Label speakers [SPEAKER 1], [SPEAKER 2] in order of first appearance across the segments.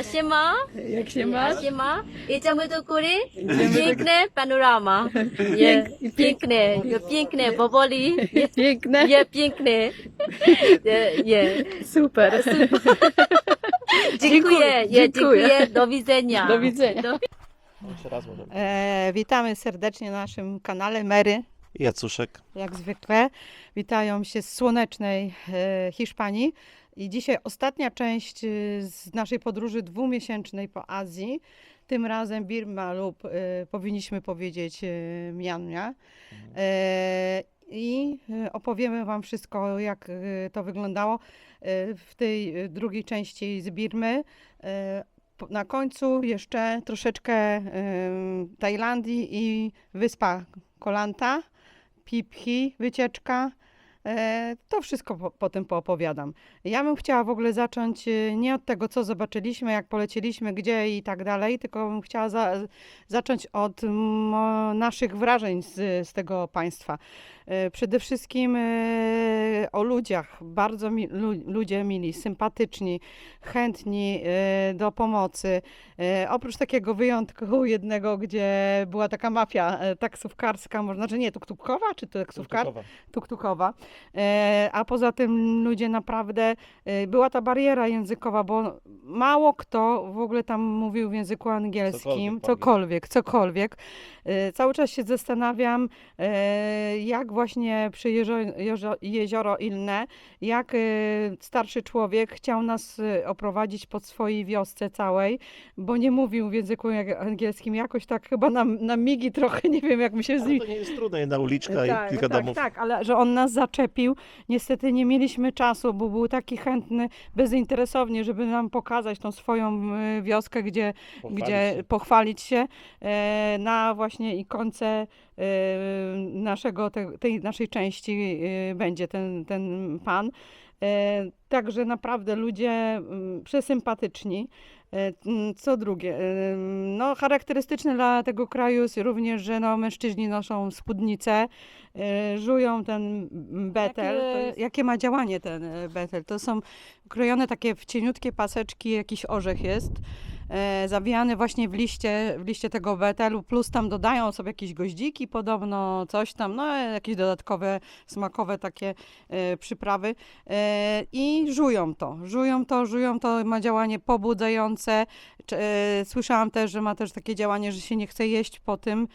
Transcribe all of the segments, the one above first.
[SPEAKER 1] Siema.
[SPEAKER 2] Jak się masz?
[SPEAKER 1] Siema. Jedziemy do góry. Piękne panorama. Je, piękne. Piękne powoli.
[SPEAKER 2] Piękne.
[SPEAKER 1] Je, piękne. Je.
[SPEAKER 2] Super.
[SPEAKER 1] Dziękuję. Dziękuję. Do widzenia.
[SPEAKER 2] Do widzenia.
[SPEAKER 3] Jeszcze raz może.
[SPEAKER 2] Witamy serdecznie na naszym kanale Mary,
[SPEAKER 3] Jacuszek.
[SPEAKER 2] jak zwykle. Witają się z słonecznej Hiszpanii. I dzisiaj ostatnia część z naszej podróży dwumiesięcznej po Azji. Tym razem Birma lub powinniśmy powiedzieć Mjanma. I opowiemy Wam wszystko, jak to wyglądało w tej drugiej części z Birmy. Na końcu jeszcze troszeczkę Tajlandii i wyspa Koh Lanta, Phi Phi, wycieczka. To wszystko potem poopowiadam. Ja bym chciała w ogóle zacząć nie od tego, co zobaczyliśmy, jak polecieliśmy, gdzie i tak dalej, tylko bym chciała zacząć od naszych wrażeń z tego państwa. Przede wszystkim o ludziach. Bardzo ludzie mili, sympatyczni, chętni do pomocy. Oprócz takiego wyjątku jednego, gdzie była taka mafia taksówkarska, znaczy nie, tuktukowa, czy tuktukowa. A poza tym ludzie naprawdę, była ta bariera językowa, bo mało kto w ogóle tam mówił w języku angielskim, cokolwiek. Cały czas się zastanawiam, jak właśnie przy jezioro Ilne, jak starszy człowiek chciał nas oprowadzić po swojej wiosce całej, bo nie mówił w języku angielskim, jakoś tak chyba na migi trochę, nie wiem jak mi się z nim...
[SPEAKER 3] To nie jest trudne, jedna uliczka i kilka domów.
[SPEAKER 2] Tak, ale że on nas zaczepił. Niestety nie mieliśmy czasu, bo był taki chętny, bezinteresownie, żeby nam pokazać tą swoją wioskę, gdzie pochwalić się na właśnie ikonce tej naszej części będzie ten pan. Także naprawdę ludzie przesympatyczni. Co drugie, no charakterystyczne dla tego kraju jest również, że no, mężczyźni noszą spódnice, żują ten betel. Jakie ma działanie ten betel? To są krojone takie w cieniutkie paseczki, jakiś orzech jest, zawijany właśnie w liście tego betelu, plus tam dodają sobie jakieś goździki podobno, coś tam, no jakieś dodatkowe, smakowe takie przyprawy i żują to, ma działanie pobudzające. Słyszałam też, że ma też takie działanie, że się nie chce jeść po tym.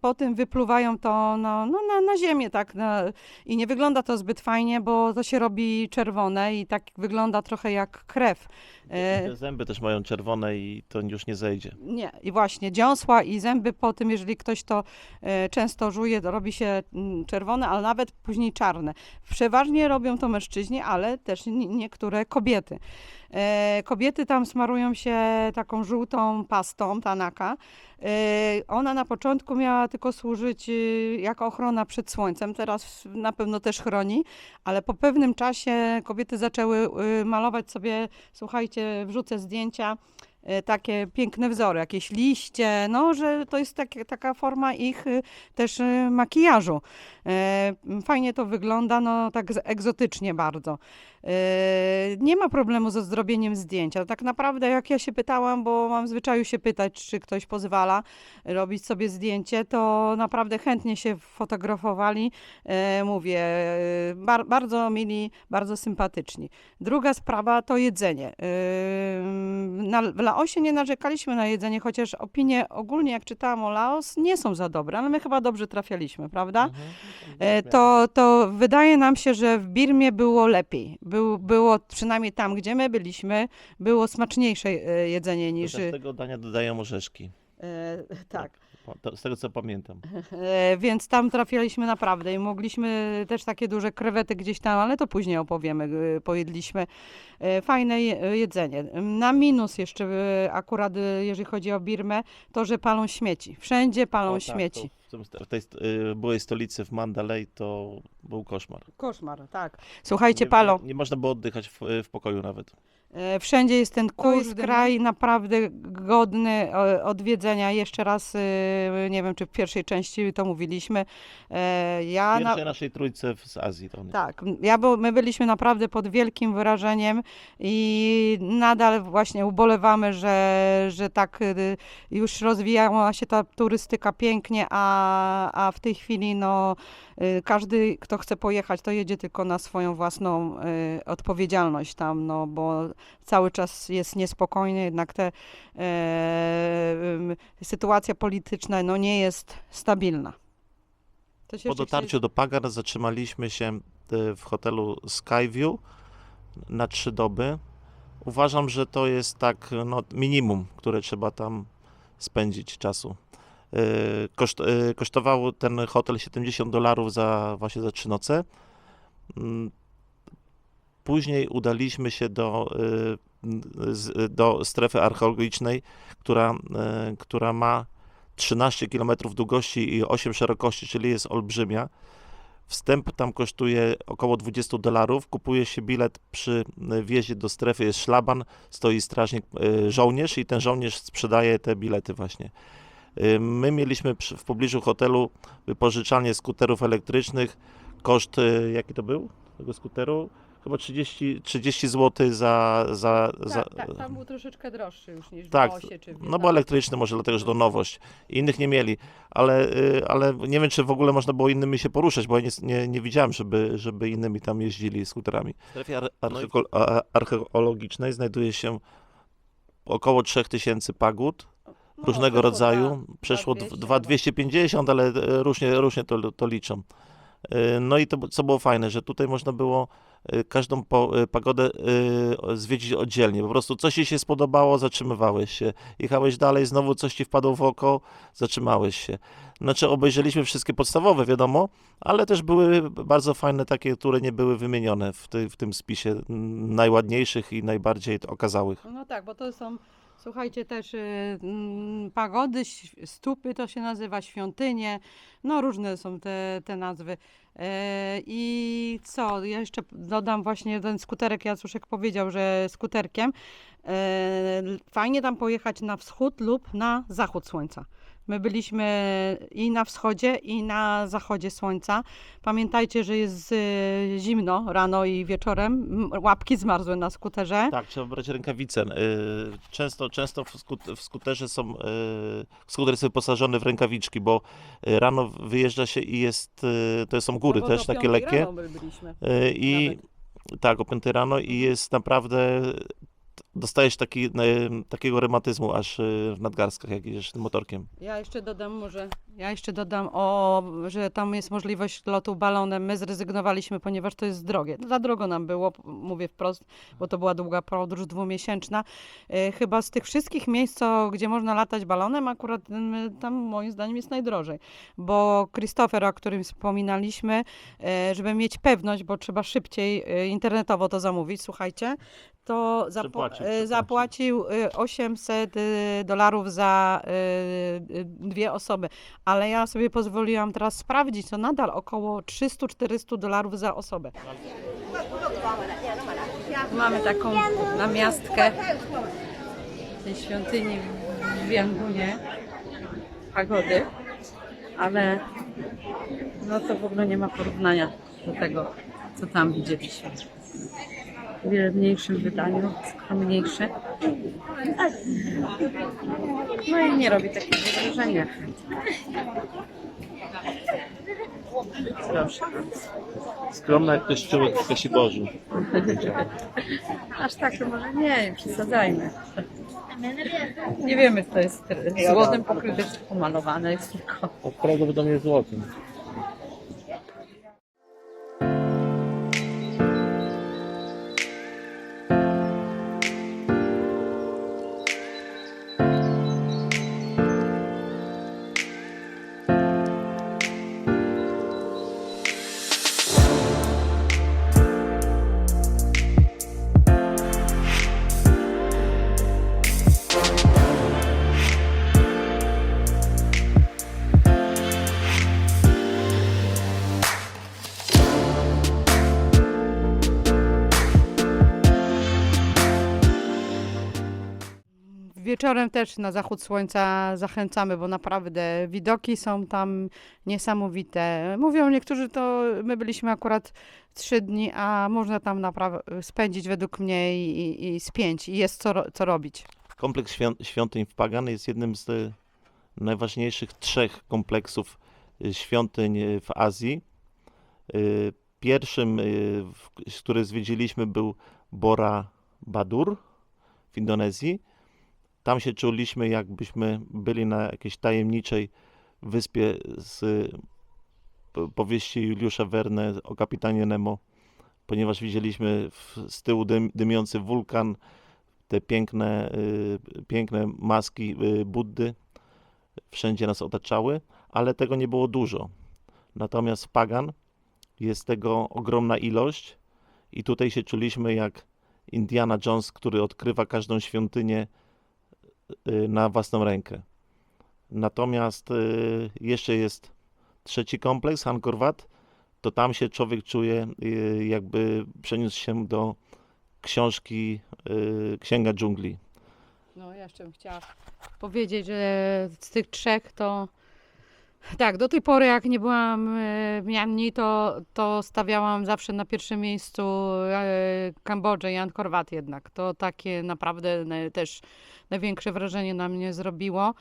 [SPEAKER 2] Po tym wypluwają to na ziemię, tak, i nie wygląda to zbyt fajnie, bo to się robi czerwone i tak wygląda trochę jak krew.
[SPEAKER 3] Te zęby też mają czerwone i to już nie zejdzie.
[SPEAKER 2] Nie, i właśnie dziąsła i zęby po tym, jeżeli ktoś to często żuje, to robi się czerwone, ale nawet później czarne. Przeważnie robią to mężczyźni, ale też niektóre kobiety. Kobiety tam smarują się taką żółtą pastą, tanaka. Ona na początku miała tylko służyć jako ochrona przed słońcem, teraz na pewno też chroni, ale po pewnym czasie kobiety zaczęły malować sobie, słuchajcie, wrzucę zdjęcia, takie piękne wzory, jakieś liście, no, że to jest taka forma ich też makijażu. Fajnie to wygląda, no tak egzotycznie bardzo. Nie ma problemu ze zrobieniem zdjęcia. Tak naprawdę jak ja się pytałam, bo mam w zwyczaju się pytać, czy ktoś pozwala robić sobie zdjęcie, to naprawdę chętnie się fotografowali. Mówię, bardzo mili, bardzo sympatyczni. Druga sprawa to jedzenie. W Laosie nie narzekaliśmy na jedzenie, chociaż opinie ogólnie, jak czytałam o Laos, nie są za dobre, ale my chyba dobrze trafialiśmy, prawda? To wydaje nam się, że w Birmie było lepiej. Było przynajmniej tam, gdzie my byliśmy, było smaczniejsze jedzenie niż...
[SPEAKER 3] Do tego dania dodają orzeszki.
[SPEAKER 2] Tak.
[SPEAKER 3] Z tego co pamiętam.
[SPEAKER 2] Więc tam trafialiśmy naprawdę i mogliśmy też takie duże krewety gdzieś tam, ale to później opowiemy, pojedliśmy. Fajne jedzenie. Na minus jeszcze akurat, jeżeli chodzi o Birmę, to, że palą śmieci. Wszędzie palą śmieci.
[SPEAKER 3] W tej byłej stolicy w Mandalay to był koszmar.
[SPEAKER 2] Koszmar, tak. Słuchajcie, palą.
[SPEAKER 3] Nie można było oddychać w pokoju nawet.
[SPEAKER 2] Wszędzie jest ten kurs, kraj naprawdę godny odwiedzenia. Jeszcze raz, nie wiem, czy w pierwszej części to mówiliśmy.
[SPEAKER 3] W pierwszej naszej trójce z Azji. To nie.
[SPEAKER 2] Tak, my byliśmy naprawdę pod wielkim wyrażeniem i nadal właśnie ubolewamy, że tak już rozwijała się ta turystyka pięknie, a w tej chwili no, każdy, kto chce pojechać, to jedzie tylko na swoją własną odpowiedzialność tam, no bo cały czas jest niespokojnie, jednak sytuacja polityczna no, nie jest stabilna.
[SPEAKER 3] Po dotarciu do Pagar zatrzymaliśmy się w hotelu Skyview na 3 doby. Uważam, że to jest tak no, minimum, które trzeba tam spędzić czasu. Kosztował ten hotel $70 właśnie za 3 noce. Później udaliśmy się do strefy archeologicznej, która ma 13 km długości i 8 szerokości, czyli jest olbrzymia. Wstęp tam kosztuje około $20. Kupuje się bilet przy wjeździe do strefy, jest szlaban, stoi strażnik, żołnierz i ten żołnierz sprzedaje te bilety właśnie. My mieliśmy w pobliżu hotelu wypożyczalnię skuterów elektrycznych. Koszt, jaki to był tego skuteru? Chyba 30 zł
[SPEAKER 2] Tak, tam był troszeczkę droższy już niż w
[SPEAKER 3] tak,
[SPEAKER 2] Bosie czy w
[SPEAKER 3] no bo elektryczny może dlatego, że to nowość. Innych nie mieli, ale nie wiem, czy w ogóle można było innymi się poruszać, bo ja nie widziałem, żeby innymi tam jeździli skuterami. W strefie archeologicznej znajduje się około 3000 pagód różnego rodzaju. Przeszło 250, ale różnie to liczą. No i to, co było fajne, że tutaj można było każdą pagodę zwiedzić oddzielnie. Po prostu coś ci się spodobało, zatrzymywałeś się. Jechałeś dalej, znowu coś ci wpadło w oko, zatrzymałeś się. Znaczy obejrzeliśmy wszystkie podstawowe, wiadomo, ale też były bardzo fajne takie, które nie były wymienione w tym spisie najładniejszych i najbardziej okazałych.
[SPEAKER 2] No tak, bo to są, słuchajcie, też pagody, stupy to się nazywa, świątynie, no różne są te nazwy. I co, ja jeszcze dodam właśnie ten skuterek, Jacuszek powiedział, że skuterkiem fajnie tam pojechać na wschód lub na zachód słońca. My byliśmy i na wschodzie, i na zachodzie słońca. Pamiętajcie, że jest zimno rano i wieczorem. Łapki zmarzły na skuterze.
[SPEAKER 3] Tak, trzeba brać rękawice. Często w skuterze skuter jest wyposażony w rękawiczki, bo rano wyjeżdża się i to są góry też takie lekkie. I tak, o 5 rano i jest naprawdę, dostajesz takiego reumatyzmu aż w nadgarstkach, jak jedziesz tym motorkiem.
[SPEAKER 2] Ja jeszcze dodam, że tam jest możliwość lotu balonem. My zrezygnowaliśmy, ponieważ to jest drogie. Za drogo nam było, mówię wprost, bo to była długa podróż 2-miesięczna. Chyba z tych wszystkich miejsc, gdzie można latać balonem, akurat tam moim zdaniem jest najdrożej. Bo Christopher, o którym wspominaliśmy, żeby mieć pewność, bo trzeba szybciej internetowo to zamówić, słuchajcie, to zapłacił $800 za 2 osoby. Ale ja sobie pozwoliłam teraz sprawdzić, to nadal około $300-400 za osobę. Mamy taką namiastkę tej świątyni w Yangonie, pagody, ale no to w ogóle nie ma porównania do tego, co tam widzieliśmy. W wiele mniejszym wydaniu, skromniejsze. No i nie robi takiego wrażenia. Proszę.
[SPEAKER 3] Skromna jak kościółek w Kasi Boży.
[SPEAKER 2] Aż tak to może nie przesadzajmy. Nie wiemy, co jest złotem pokryte, czy pomalowane jest tylko.
[SPEAKER 3] Prawdopodobnie złotem.
[SPEAKER 2] Wieczorem też na zachód słońca zachęcamy, bo naprawdę widoki są tam niesamowite. Mówią niektórzy, to my byliśmy akurat 3 dni, a można tam naprawdę spędzić według mnie i spięć i jest co robić.
[SPEAKER 3] Kompleks świątyń w Pagan jest jednym z najważniejszych 3 kompleksów świątyń w Azji. Pierwszym, który zwiedziliśmy, był Bora Badur w Indonezji. Tam się czuliśmy, jakbyśmy byli na jakiejś tajemniczej wyspie z powieści Juliusza Verne o kapitanie Nemo, ponieważ widzieliśmy z tyłu dymiący wulkan, te piękne maski Buddy wszędzie nas otaczały, ale tego nie było dużo. Natomiast w Pagan jest tego ogromna ilość i tutaj się czuliśmy jak Indiana Jones, który odkrywa każdą świątynię na własną rękę. Natomiast jeszcze jest 3 kompleks, Angkor Wat, to tam się człowiek czuje, jakby przeniósł się do książki Księga Dżungli.
[SPEAKER 2] No, ja jeszcze bym chciała powiedzieć, że z tych 3 to tak, do tej pory jak nie byłam w Myanmie, to stawiałam zawsze na pierwszym miejscu Kambodżę i Angkor Wat jednak. To takie naprawdę też największe wrażenie na mnie zrobiło.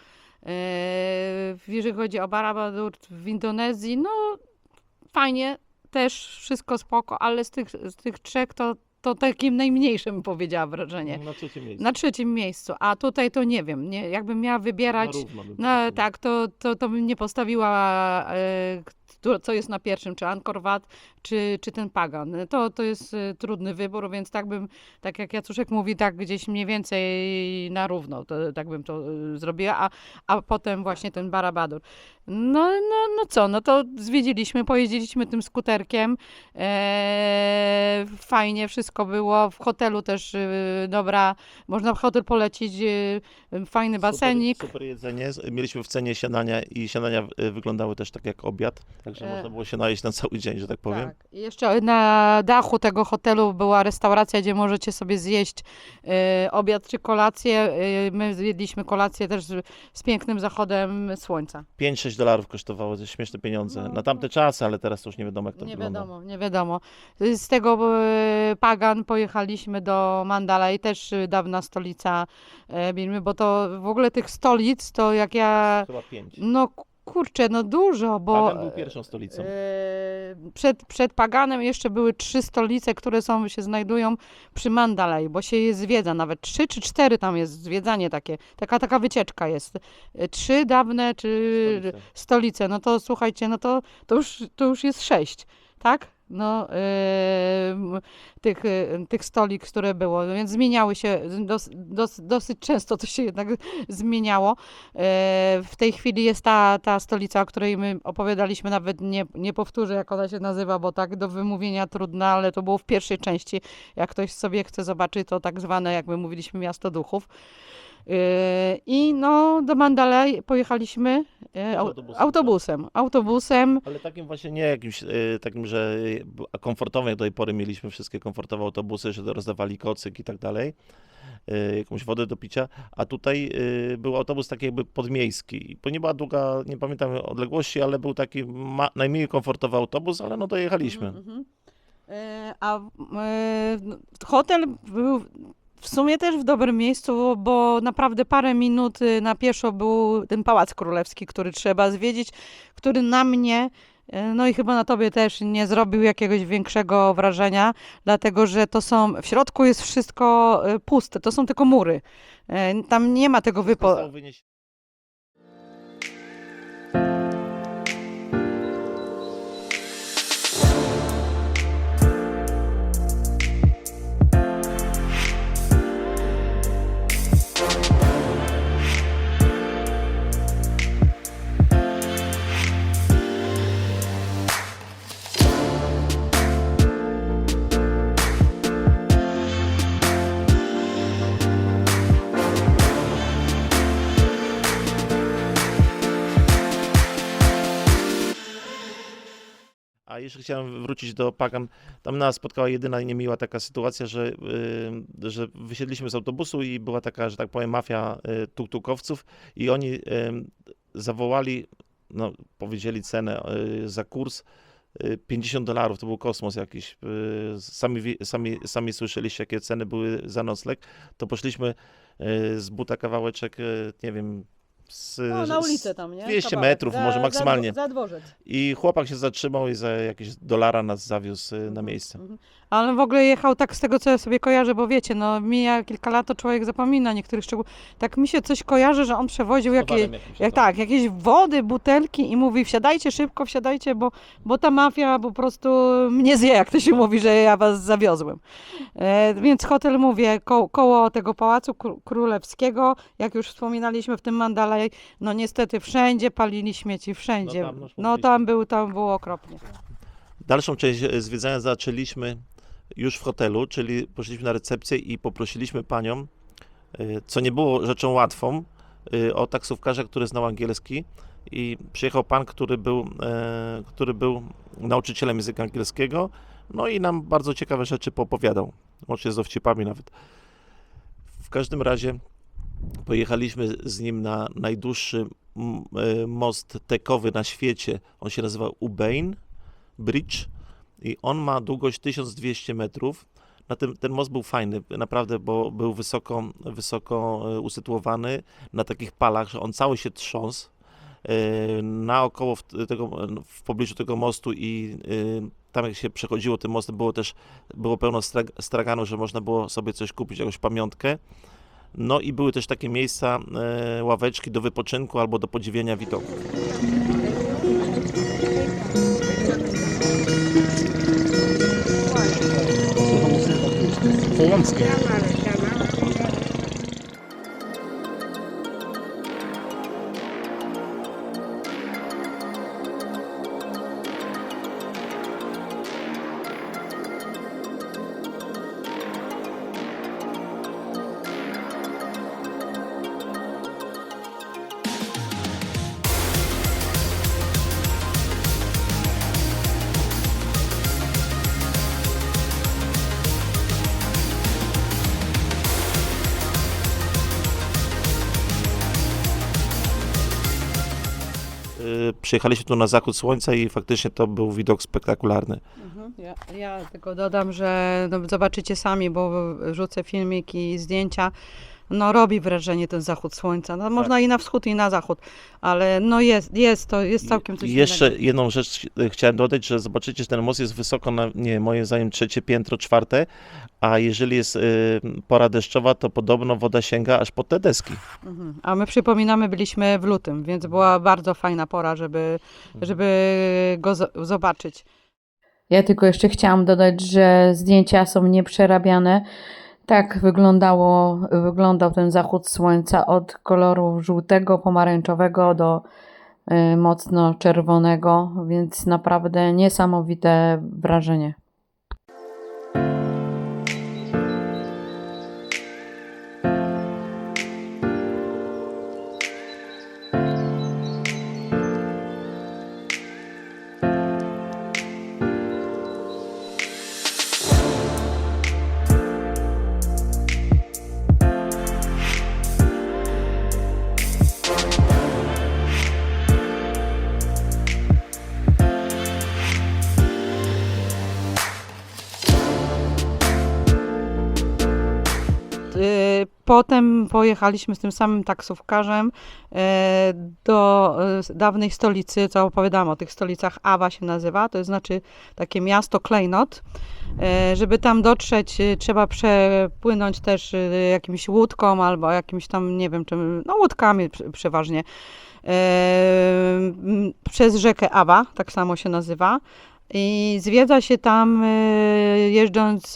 [SPEAKER 2] Jeżeli chodzi o Borobudur w Indonezji, no fajnie, też wszystko spoko, ale z tych 3 to takim najmniejszym bym powiedziała wrażenie.
[SPEAKER 3] Na 3. miejscu.
[SPEAKER 2] Na 3. miejscu, a tutaj to nie wiem, jakbym miała wybierać,
[SPEAKER 3] Na równo bym
[SPEAKER 2] no,
[SPEAKER 3] postawił.
[SPEAKER 2] tak, to bym nie postawiła, co jest na pierwszym, czy Angkor Wat, czy ten Pagan. To jest trudny wybór, więc tak jak Jacuszek mówi, tak gdzieś mniej więcej na równo, tak bym to zrobiła, a potem właśnie ten Borobudur. No co, no to zwiedziliśmy, pojeździliśmy tym skuterkiem, fajnie wszystko było, w hotelu też dobra, można w hotel polecić, fajny basenik.
[SPEAKER 3] Super jedzenie. Mieliśmy w cenie śniadania i śniadania wyglądały też tak jak obiad, także można było się najeść na cały dzień, że tak powiem.
[SPEAKER 2] Tak. I jeszcze na dachu tego hotelu była restauracja, gdzie możecie sobie zjeść obiad czy kolację. My zjedliśmy kolację też z pięknym zachodem słońca.
[SPEAKER 3] $5-6 kosztowało, to śmieszne pieniądze.
[SPEAKER 2] No,
[SPEAKER 3] Na tamte czasy, ale teraz to już nie wiadomo, jak to wygląda.
[SPEAKER 2] Nie wiadomo. Z tego Pagan pojechaliśmy do Mandalay, też dawna stolica Birmy, bo to w ogóle tych stolic, to jak ja,
[SPEAKER 3] Chyba 5.
[SPEAKER 2] no kurczę, no dużo, bo
[SPEAKER 3] Pagan był pierwszą stolicą.
[SPEAKER 2] przed Paganem jeszcze były 3 stolice, które się znajdują przy Mandalay, bo się je zwiedza, nawet 3 czy 4 tam jest zwiedzanie takie, taka wycieczka jest. 3 dawne czy stolice, no to słuchajcie, no to już jest 6, tak? No, tych stolik, które było, no więc zmieniały się, dosyć często to się jednak zmieniało. W tej chwili jest ta stolica, o której my opowiadaliśmy, nawet nie powtórzę, jak ona się nazywa, bo tak do wymówienia trudna, ale to było w pierwszej części. Jak ktoś sobie chce zobaczyć, to tak zwane, jak my mówiliśmy, miasto duchów. I no, do Mandalay pojechaliśmy autobusem.
[SPEAKER 3] Ale takim właśnie nie jakimś takim, że komfortowym, jak do tej pory mieliśmy wszystkie komfortowe autobusy, że rozdawali kocyk i tak dalej, jakąś wodę do picia, a tutaj był autobus taki jakby podmiejski. Bo nie była długa, nie pamiętam odległości, ale był taki najmniej komfortowy autobus, ale no dojechaliśmy.
[SPEAKER 2] Hotel był w sumie też w dobrym miejscu, bo naprawdę parę minut na pieszo był ten Pałac Królewski, który trzeba zwiedzić, który na mnie, no i chyba na tobie też nie zrobił jakiegoś większego wrażenia, dlatego że w środku jest wszystko puste, to są tylko mury. Tam nie ma tego
[SPEAKER 3] jeszcze chciałem wrócić do Pagan. Tam nas spotkała jedyna niemiła taka sytuacja, że wysiedliśmy z autobusu i była taka, że tak powiem, mafia tuk-tukowców i oni zawołali, no, powiedzieli cenę za kurs $50, to był kosmos jakiś. Sami słyszeliście, jakie ceny były za nocleg. To poszliśmy z buta kawałeczek, nie wiem,
[SPEAKER 2] Na ulicę tam, nie?
[SPEAKER 3] 200
[SPEAKER 2] Kawałek.
[SPEAKER 3] metrów może maksymalnie.
[SPEAKER 2] Za dworzec.
[SPEAKER 3] I chłopak się zatrzymał i za jakieś $1 nas zawiózł na miejsce.
[SPEAKER 2] Ale on w ogóle jechał tak z tego, co ja sobie kojarzę, bo wiecie, no mija kilka lat, to człowiek zapomina niektórych szczegółów. Tak mi się coś kojarzy, że on przewoził jakieś wody, butelki i mówi wsiadajcie szybko, wsiadajcie, bo ta mafia po prostu mnie zje, jak to się mówi, że ja was zawiozłem. Więc hotel, mówię, koło tego Pałacu Królewskiego, jak już wspominaliśmy w tym Mandalay, no niestety wszędzie palili śmieci, wszędzie. No tam było okropnie.
[SPEAKER 3] Dalszą część zwiedzania zaczęliśmy już w hotelu, czyli poszliśmy na recepcję i poprosiliśmy panią, co nie było rzeczą łatwą, o taksówkarza, który znał angielski i przyjechał pan, który był nauczycielem języka angielskiego, no i nam bardzo ciekawe rzeczy poopowiadał, łącznie z dowcipami nawet. W każdym razie pojechaliśmy z nim na najdłuższy most tekowy na świecie, on się nazywa Ubain Bridge i on ma długość 1200 metrów. Ten most był fajny, naprawdę, bo był wysoko usytuowany na takich palach, że on cały się trząsł. Naokoło w pobliżu tego mostu i tam jak się przechodziło tym mostem było pełno straganów, że można było sobie coś kupić, jakąś pamiątkę. No i były też takie miejsca, ławeczki do wypoczynku albo do podziwiania widoków.
[SPEAKER 4] Połąckie.
[SPEAKER 3] Przyjechaliśmy tu na zachód słońca i faktycznie to był widok spektakularny.
[SPEAKER 2] Ja tylko dodam, że no, zobaczycie sami, bo rzucę filmiki i zdjęcia. No robi wrażenie ten zachód słońca. No, można i na wschód, i na zachód, ale no jest całkiem coś
[SPEAKER 3] I jeszcze
[SPEAKER 2] innego.
[SPEAKER 3] jedną rzecz chciałem dodać, że zobaczycie, że ten most jest wysoko na, nie, moim zdaniem, 3. piętro, 4, a jeżeli jest pora deszczowa, to podobno woda sięga aż pod te deski.
[SPEAKER 2] A my przypominamy, byliśmy w lutym, więc była bardzo fajna pora, żeby go zobaczyć.
[SPEAKER 5] Ja tylko jeszcze chciałam dodać, że zdjęcia są nieprzerabiane. Tak wyglądał ten zachód słońca od koloru żółtego, pomarańczowego do mocno czerwonego, więc naprawdę niesamowite wrażenie.
[SPEAKER 2] Potem pojechaliśmy z tym samym taksówkarzem do dawnej stolicy, co opowiadałam o tych stolicach, Awa się nazywa, to znaczy takie miasto klejnot. Żeby tam dotrzeć, trzeba przepłynąć też jakimś łódką albo jakimś tam, nie wiem czym, no łódkami przeważnie, przez rzekę Awa, tak samo się nazywa. I zwiedza się tam jeżdżąc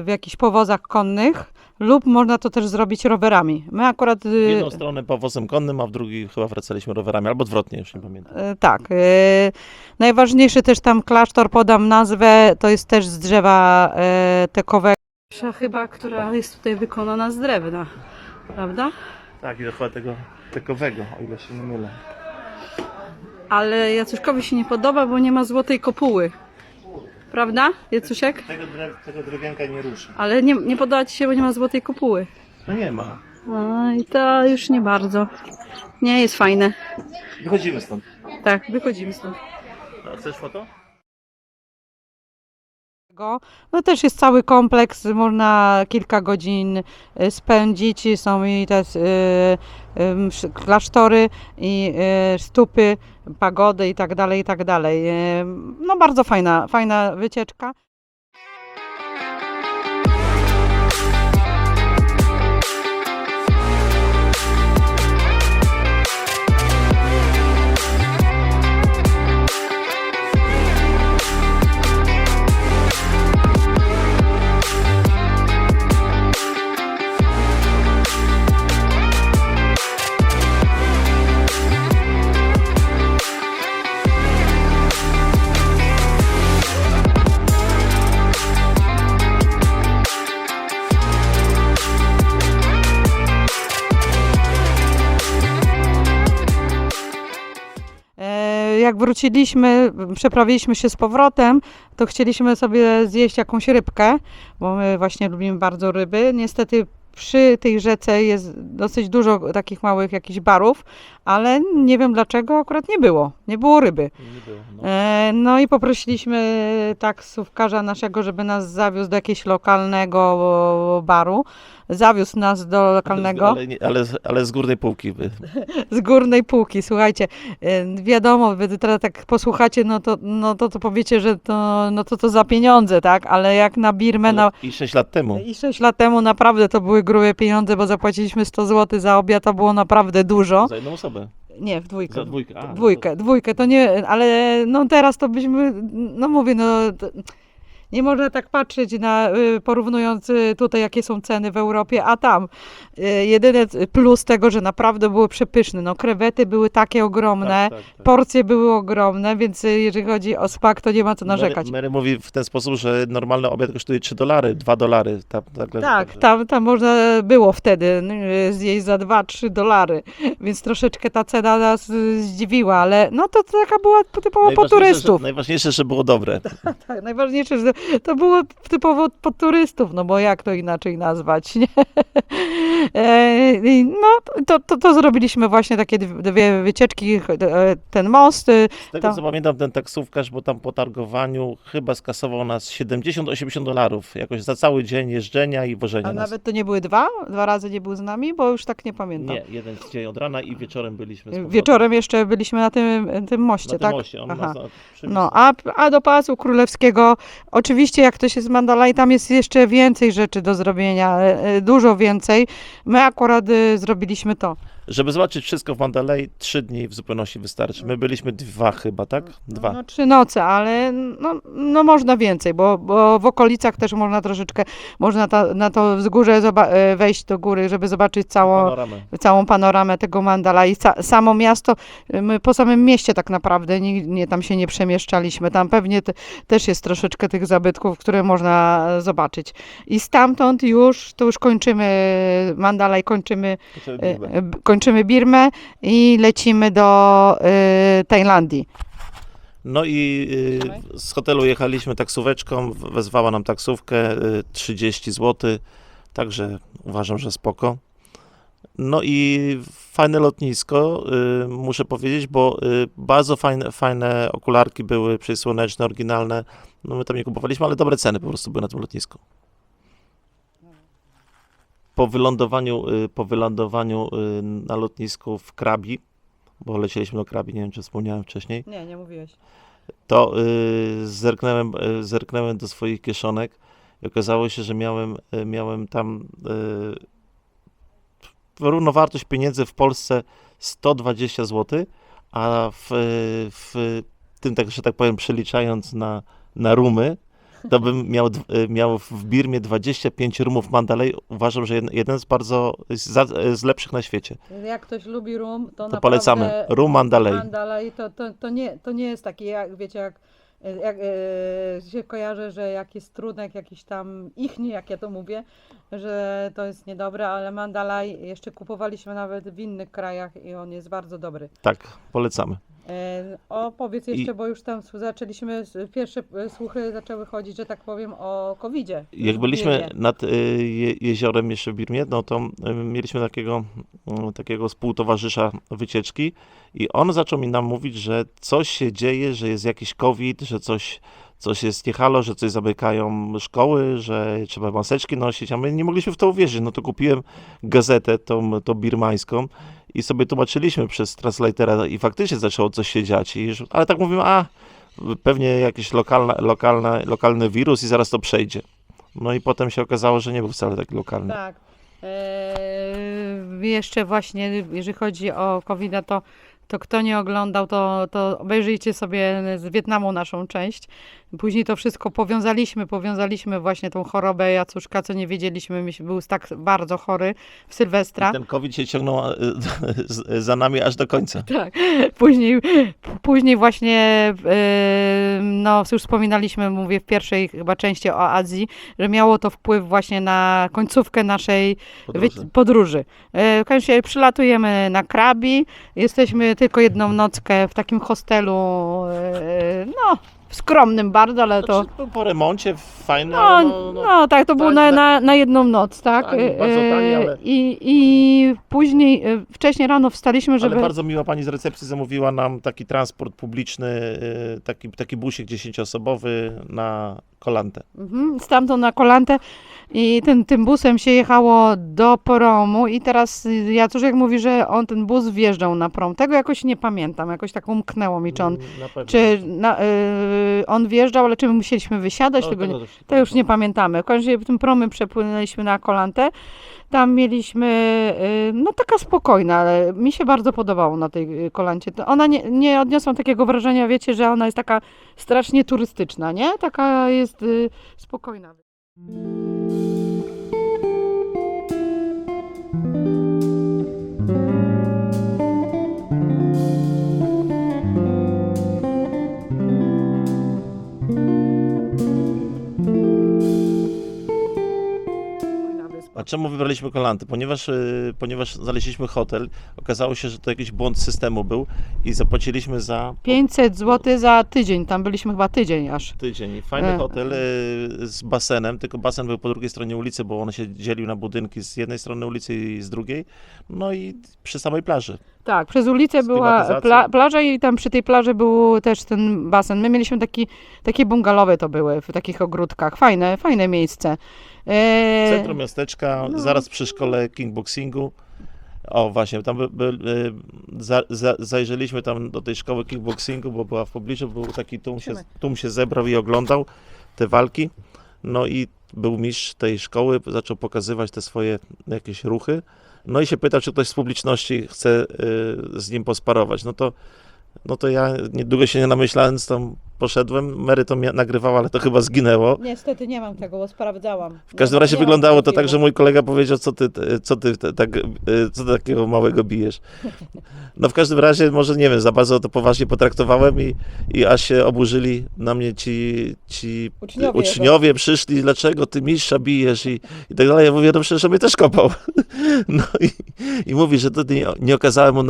[SPEAKER 2] w jakichś powozach konnych, lub można to też zrobić rowerami. My akurat...
[SPEAKER 3] W jedną stronę powozem konnym, a w drugiej chyba wracaliśmy rowerami, albo odwrotnie, już nie pamiętam.
[SPEAKER 2] Tak. Najważniejszy też tam klasztor, podam nazwę, to jest też z drzewa tekowego. Chyba, która jest tutaj wykonana z drewna, prawda?
[SPEAKER 3] Tak, i chyba tego tekowego, o ile się nie mylę.
[SPEAKER 2] Ale Jacuszkowi się nie podoba, bo nie ma złotej kopuły. Prawda, Jacuszek?
[SPEAKER 3] Tego drewienka nie ruszy.
[SPEAKER 2] Ale nie podoba ci się, bo nie ma złotej kopuły.
[SPEAKER 3] No nie ma.
[SPEAKER 2] No i to już nie bardzo. Nie jest fajne.
[SPEAKER 3] Wychodzimy stąd.
[SPEAKER 2] Tak, wychodzimy stąd.
[SPEAKER 3] A chcesz foto?
[SPEAKER 2] No też jest cały kompleks, można kilka godzin spędzić. Są i te klasztory i stupy, pagody i tak dalej, i tak dalej. No bardzo fajna wycieczka. Jak wróciliśmy, przeprawiliśmy się z powrotem, to chcieliśmy sobie zjeść jakąś rybkę, bo my właśnie lubimy bardzo ryby. Niestety przy tej rzece jest dosyć dużo takich małych jakichś barów, ale nie wiem dlaczego akurat nie było ryby.
[SPEAKER 3] Nie było, no.
[SPEAKER 2] No i poprosiliśmy taksówkarza naszego, żeby nas zawiózł do jakiegoś lokalnego baru. Zawiózł nas do lokalnego.
[SPEAKER 3] Ale z górnej półki.
[SPEAKER 2] Z górnej półki, słuchajcie, wiadomo, wy teraz tak posłuchacie, no to powiecie, że to za pieniądze, tak, ale jak na Birmę,
[SPEAKER 3] I 6 lat temu.
[SPEAKER 2] i 6 lat temu naprawdę to były grube pieniądze, bo zapłaciliśmy 100 zł za obiad, to było naprawdę dużo.
[SPEAKER 3] Za jedną osobę.
[SPEAKER 2] Nie, w dwójkę.
[SPEAKER 3] Za dwójkę.
[SPEAKER 2] Dwójkę, to nie, ale no teraz to byśmy, no mówię, nie można tak patrzeć porównując tutaj, jakie są ceny w Europie, a tam. Jedyny plus tego, że naprawdę były przepyszne. No, krewety były takie ogromne,
[SPEAKER 3] Tak.
[SPEAKER 2] porcje były ogromne, więc jeżeli chodzi o spak, to nie ma co narzekać.
[SPEAKER 3] Mary mówi w ten sposób, że normalny obiad kosztuje $3, $2.
[SPEAKER 2] Tam można było wtedy zjeść za $2-3, więc troszeczkę ta cena nas zdziwiła, ale no to taka była typowo po turystów.
[SPEAKER 3] Najważniejsze, że było dobre.
[SPEAKER 2] Tak, najważniejsze, że to było typowo pod turystów, no bo jak to inaczej nazwać, nie? No, to zrobiliśmy właśnie takie dwie wycieczki, ten most.
[SPEAKER 3] Z tego co pamiętam, ten taksówkarz, bo tam po targowaniu chyba skasował nas $70-80 jakoś za cały dzień jeżdżenia i wożenia
[SPEAKER 2] A
[SPEAKER 3] nas.
[SPEAKER 2] nawet to nie były dwa razy nie był z nami, bo już tak nie pamiętam.
[SPEAKER 3] Nie, jeden dzień od rana i wieczorem byliśmy z powrotem.
[SPEAKER 2] Wieczorem jeszcze byliśmy na tym moście,
[SPEAKER 3] Na tym
[SPEAKER 2] tak?
[SPEAKER 3] moście, on
[SPEAKER 2] Aha.
[SPEAKER 3] nas
[SPEAKER 2] No, a do Pałacu Królewskiego, oczywiście jak ktoś jest z Mandalay, tam jest jeszcze więcej rzeczy do zrobienia, dużo więcej. My akurat zrobiliśmy to.
[SPEAKER 3] Żeby zobaczyć wszystko w Mandalay, 3 dni w zupełności wystarczy. My byliśmy 2 chyba, tak? 2.
[SPEAKER 2] No 3 noce, ale no można więcej, bo w okolicach też można troszeczkę, można na to wzgórze wejść do góry, żeby zobaczyć całą panoramę tego Mandalay. Samo miasto, my po samym mieście tak naprawdę tam się nie przemieszczaliśmy. Tam pewnie też jest troszeczkę tych zabytków, które można zobaczyć. I stamtąd już kończymy Mandalay, kończymy Birmę i lecimy do Tajlandii.
[SPEAKER 3] No i z hotelu jechaliśmy taksóweczką, wezwała nam taksówkę 30 zł, także uważam, że spoko. No i fajne lotnisko, muszę powiedzieć, bo bardzo fajne okularki były przysłoneczne, oryginalne. No my tam nie kupowaliśmy, ale dobre ceny po prostu były na tym lotnisku. Po wylądowaniu na lotnisku w Krabi, bo lecieliśmy do Krabi, nie wiem, czy wspomniałem wcześniej,
[SPEAKER 2] Nie mówiłeś.
[SPEAKER 3] to zerknąłem do swoich kieszonek i okazało się, że miałem tam równowartość pieniędzy w Polsce 120 zł, a w tym, że tak powiem, przeliczając na rumy, to bym miał w Birmie 25 rumów Mandalay. Uważam, że jeden z lepszych na świecie.
[SPEAKER 2] Jak ktoś lubi rum, to naprawdę
[SPEAKER 3] polecamy. Rum Mandalay.
[SPEAKER 2] Mandalay to nie jest taki, jak wiecie, jak się kojarzy, że jak jest trunek jakiś tam ichni, jak ja to mówię, że to jest niedobre, ale Mandalay jeszcze kupowaliśmy nawet w innych krajach i on jest bardzo dobry.
[SPEAKER 3] Tak, polecamy.
[SPEAKER 2] Powiedz jeszcze,
[SPEAKER 3] I-
[SPEAKER 2] bo już tam zaczęliśmy, pierwsze słuchy zaczęły chodzić, że tak powiem, o COVID-zie.
[SPEAKER 3] Jak
[SPEAKER 2] w
[SPEAKER 3] byliśmy
[SPEAKER 2] Birmie.
[SPEAKER 3] nad jeziorem jeszcze w Birmie, no to mieliśmy takiego współtowarzysza wycieczki i on zaczął mi nam mówić, że coś się dzieje, że jest jakiś COVID, że coś jest nie halo, że coś zamykają szkoły, że trzeba maseczki nosić, a my nie mogliśmy w to uwierzyć. No to kupiłem gazetę, tą birmańską i sobie tłumaczyliśmy przez translatera i faktycznie zaczęło coś się dziać. Ale tak mówimy, pewnie jakiś lokalny wirus i zaraz to przejdzie. No i potem się okazało, że nie był wcale taki lokalny.
[SPEAKER 2] Tak. Jeszcze właśnie, jeżeli chodzi o COVID-a, to kto nie oglądał, to obejrzyjcie sobie z Wietnamu naszą część. Później to wszystko powiązaliśmy właśnie tą chorobę Jacuszka, co nie wiedzieliśmy, był tak bardzo chory w Sylwestra.
[SPEAKER 3] I ten COVID się ciągnął za nami aż do końca.
[SPEAKER 2] Tak. Później właśnie, no już wspominaliśmy, mówię w pierwszej chyba części o Azji, że miało to wpływ właśnie na końcówkę naszej podróży. W każdym razie przylatujemy na Krabi, jesteśmy tylko jedną nockę w takim hostelu, no skromnym bardzo, ale to...
[SPEAKER 3] Znaczy, był po remoncie, fajny,
[SPEAKER 2] No,
[SPEAKER 3] ale
[SPEAKER 2] no tak, to było na jedną noc, tak?
[SPEAKER 3] Tani, bardzo tani, ale-
[SPEAKER 2] I później, wcześniej rano wstaliśmy, żeby...
[SPEAKER 3] ale bardzo miła pani z recepcji zamówiła nam taki transport publiczny, taki busik 10-osobowy na Kolantę.
[SPEAKER 2] Stamtąd na Kolantę i tym busem się jechało do promu i teraz Jacuszek mówi, że ten bus wjeżdżał na prom. Tego jakoś nie pamiętam, jakoś tak umknęło mi,
[SPEAKER 3] Na pewno.
[SPEAKER 2] czy on wjeżdżał, ale czy my musieliśmy wysiadać,
[SPEAKER 3] No,
[SPEAKER 2] tego nie,
[SPEAKER 3] tego też nie
[SPEAKER 2] to już nie
[SPEAKER 3] pamiętam.
[SPEAKER 2] pamiętamy. W każdym razie tym promem przepłynęliśmy na Kolantę. Tam mieliśmy, no taka spokojna, ale mi się bardzo podobało na tej Kolancie. Ona nie odniosłam takiego wrażenia, wiecie, że ona jest taka strasznie turystyczna, nie? Taka jest spokojna.
[SPEAKER 3] A czemu wybraliśmy Kolantę? Ponieważ znaleźliśmy hotel, okazało się, że to jakiś błąd systemu był i zapłaciliśmy za
[SPEAKER 2] 500 zł za tydzień, tam byliśmy chyba tydzień aż.
[SPEAKER 3] tydzień. Fajny hotel z basenem, tylko basen był po drugiej stronie ulicy, bo on się dzielił na budynki z jednej strony ulicy i z drugiej. No i przy samej plaży.
[SPEAKER 2] Tak, przez ulicę
[SPEAKER 3] Z
[SPEAKER 2] była
[SPEAKER 3] klimatyzacją.
[SPEAKER 2] plaża i tam przy tej plaży był też ten basen. My mieliśmy takie bungalowe to były, w takich ogródkach. Fajne miejsce.
[SPEAKER 3] Centrum miasteczka, zaraz przy szkole kickboxingu. O właśnie, tam zajrzeliśmy tam do tej szkoły kickboxingu, bo była w pobliżu, był taki tłum się zebrał i oglądał te walki. No i był mistrz tej szkoły, zaczął pokazywać te swoje jakieś ruchy. No i się pytał, czy ktoś z publiczności chce z nim posparować. No to ja niedługo się nie namyślając tam poszedłem. Mary to nagrywała, ale to chyba zginęło.
[SPEAKER 2] Niestety nie mam tego, bo sprawdzałam.
[SPEAKER 3] W każdym razie wyglądało to tak, że mój kolega powiedział, co ty takiego małego bijesz. No w każdym razie, może nie wiem, za bardzo to poważnie potraktowałem i aż się oburzyli na mnie ci uczniowie przyszli, dlaczego ty mistrza bijesz i tak dalej. Ja mówię, no przecież on mnie też kopał. No i mówi, że to nie okazałem mu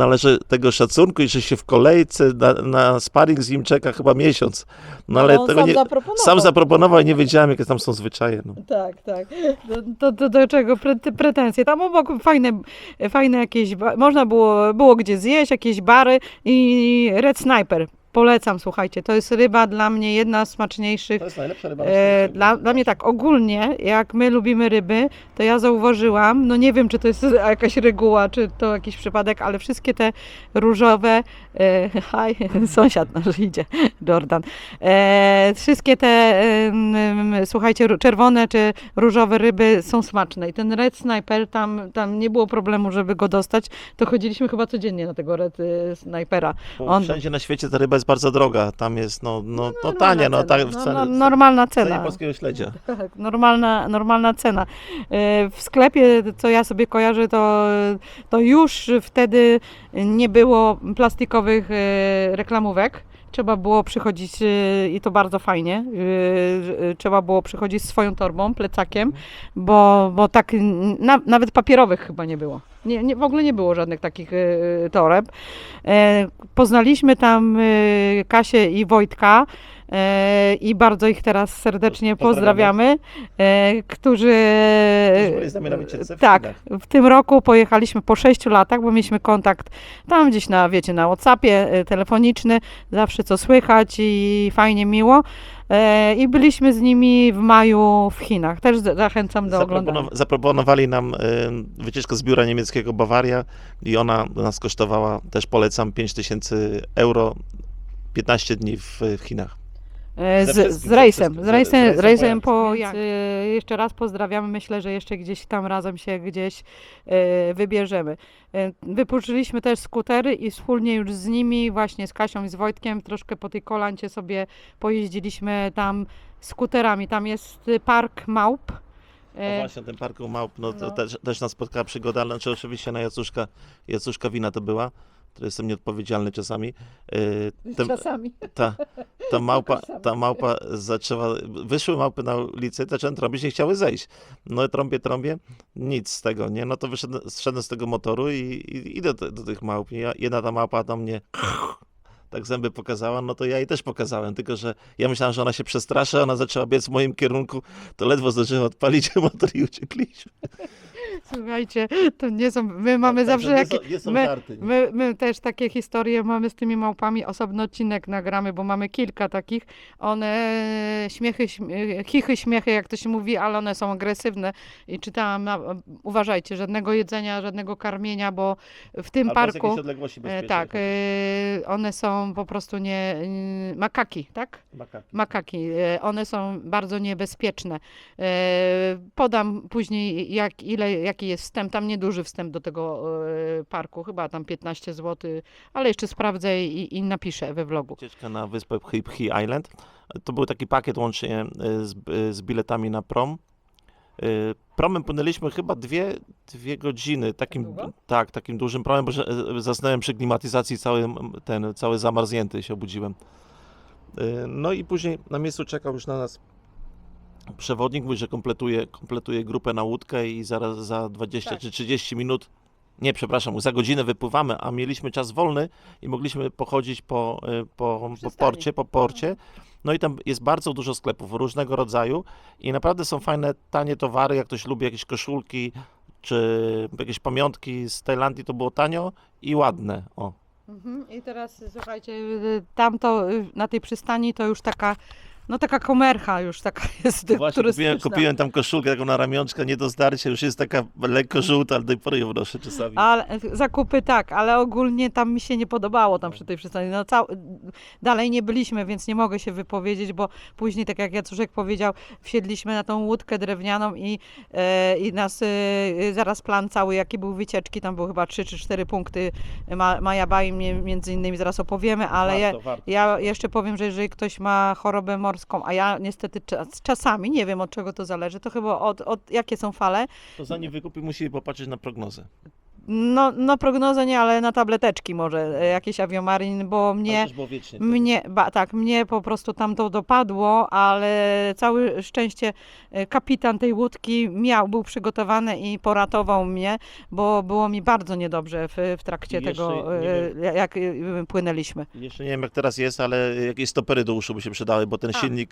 [SPEAKER 3] tego szacunku i że się w kolejce na sparring z nim czeka chyba miesiąc. No ale tego nie... Sam zaproponował i nie wiedziałem, jakie tam są zwyczaje. No.
[SPEAKER 2] Tak. Do czego pretensje? Tam obok fajne jakieś, można było gdzie zjeść, jakieś bary i Red Sniper. Polecam, słuchajcie, to jest ryba dla mnie jedna z smaczniejszych.
[SPEAKER 3] To jest najlepsza ryba.
[SPEAKER 2] Dla mnie tak, ogólnie, jak my lubimy ryby, to ja zauważyłam, no nie wiem, czy to jest jakaś reguła, czy to jakiś przypadek, ale wszystkie te różowe, sąsiad nasz idzie, Jordan, wszystkie te, słuchajcie, czerwone czy różowe ryby są smaczne i ten Red Sniper, tam nie było problemu, żeby go dostać, to chodziliśmy chyba codziennie na tego Red Snipera.
[SPEAKER 3] Wszędzie na świecie ta ryba jest bardzo droga, tam jest tania,
[SPEAKER 2] normalna
[SPEAKER 3] cenie
[SPEAKER 2] cena.
[SPEAKER 3] polskiego śledzia.
[SPEAKER 2] Tak, normalna cena. W sklepie, co ja sobie kojarzę, to już wtedy nie było plastikowych reklamówek. trzeba było przychodzić i to bardzo fajnie, trzeba było przychodzić z swoją torbą, plecakiem, bo tak nawet papierowych chyba nie było. W ogóle nie było żadnych takich toreb. Poznaliśmy tam Kasię i Wojtka i bardzo ich teraz serdecznie pozdrawiamy, którzy
[SPEAKER 3] Też byli z nami na wycieczce w
[SPEAKER 2] tak,
[SPEAKER 3] Chinach.
[SPEAKER 2] w tym roku pojechaliśmy po 6 latach, bo mieliśmy kontakt tam gdzieś wiecie, na WhatsAppie, telefoniczny, zawsze co słychać i fajnie, miło. I byliśmy z nimi w maju w Chinach. Też zachęcam do oglądania.
[SPEAKER 3] Zaproponowali nam wycieczkę z biura niemieckiego Bawaria i ona nas kosztowała, też polecam, 5000 euro, 15 dni w Chinach.
[SPEAKER 2] Z rejsem,
[SPEAKER 3] z rejsem
[SPEAKER 2] rejsem
[SPEAKER 3] po
[SPEAKER 2] po Yangtze. Jeszcze raz pozdrawiamy, myślę, że jeszcze gdzieś tam razem się gdzieś wybierzemy. Wypożyczyliśmy też skutery i wspólnie już z nimi, właśnie z Kasią i z Wojtkiem, troszkę po tej Kolancie sobie pojeździliśmy tam skuterami. Tam jest park małp.
[SPEAKER 3] No właśnie, ten parku małp, no, to też nas spotkała przygoda, ale znaczy oczywiście na Jacuszka wina to była, to jestem nieodpowiedzialny czasami.
[SPEAKER 2] Czasami.
[SPEAKER 3] Ta małpa zaczęła, wyszły małpy na ulicę, zacząłem trąbić, nie chciały zejść. No trąbię, nic z tego, nie? No to zszedłem z tego motoru i idę do tych małp. Jedna ta małpa do mnie tak zęby pokazała, no to ja jej też pokazałem, tylko że ja myślałem, że ona się przestraszy, ona zaczęła biec w moim kierunku, to ledwo zdążyłem odpalić motor i uciekliśmy.
[SPEAKER 2] Słuchajcie, to nie są, my mamy zawsze
[SPEAKER 3] nie są
[SPEAKER 2] my,
[SPEAKER 3] żarty.
[SPEAKER 2] my też takie historie mamy z tymi małpami, osobny odcinek nagramy, bo mamy kilka takich. One chichy, śmiechy, jak to się mówi, ale one są agresywne i czytałam, uważajcie, żadnego jedzenia, żadnego karmienia, bo w tym
[SPEAKER 3] Albo z
[SPEAKER 2] parku,
[SPEAKER 3] jakiejś odległości bezpiecznej.
[SPEAKER 2] tak, one są po prostu makaki, tak? Makaki. One są bardzo niebezpieczne. Podam później jaki jest wstęp. Tam nieduży wstęp do tego parku, chyba tam 15 zł, ale jeszcze sprawdzę i napiszę we vlogu.
[SPEAKER 3] Wycieczka na wyspę Phi Island. To był taki pakiet łącznie z biletami na prom. Promem płynęliśmy chyba dwie godziny, takim dużym promem, bo zasnąłem przy klimatyzacji, cały zamarznięty się obudziłem. No i później na miejscu czekał już na nas przewodnik, mówi, że kompletuje grupę na łódkę i zaraz za 20 czy 30 minut, nie, przepraszam, za godzinę wypływamy, a mieliśmy czas wolny i mogliśmy pochodzić po porcie. No i tam jest bardzo dużo sklepów różnego rodzaju i naprawdę są fajne, tanie towary, jak ktoś lubi jakieś koszulki czy jakieś pamiątki z Tajlandii, to było tanio i ładne. O.
[SPEAKER 2] I teraz słuchajcie, tamto na tej przystani to już taka komercha już taka jest
[SPEAKER 3] Właśnie
[SPEAKER 2] turystyczna.
[SPEAKER 3] kupiłem tam koszulkę taką na ramionczka, nie do zdarcia, już jest taka lekko żółta, ale do tej pory ją noszę czasami.
[SPEAKER 2] Ale zakupy tak, ale ogólnie tam mi się nie podobało tam przy tej przystani. Dalej nie byliśmy, więc nie mogę się wypowiedzieć, bo później, tak jak Jacuszek powiedział, wsiedliśmy na tą łódkę drewnianą i nas zaraz plan cały, jaki był wycieczki, tam były chyba 3 czy 4 punkty Maja Bai, między innymi zaraz opowiemy, ale
[SPEAKER 3] Warto.
[SPEAKER 2] ja jeszcze powiem, że jeżeli ktoś ma chorobę morską, a ja niestety czasami, nie wiem od czego to zależy, to chyba od jakie są fale.
[SPEAKER 3] To zanim wykupi, musi popatrzeć na prognozę.
[SPEAKER 2] No prognozę nie, ale na tableteczki może jakieś Aviomarin, bo
[SPEAKER 3] Ale też było wiecznie.
[SPEAKER 2] mnie po prostu tam to dopadło, ale całe szczęście kapitan tej łódki był przygotowany i poratował mnie, bo było mi bardzo niedobrze w trakcie tego, jak płynęliśmy.
[SPEAKER 3] Jeszcze nie wiem jak teraz jest, ale jakieś stopery do uszu by się przydały, bo ten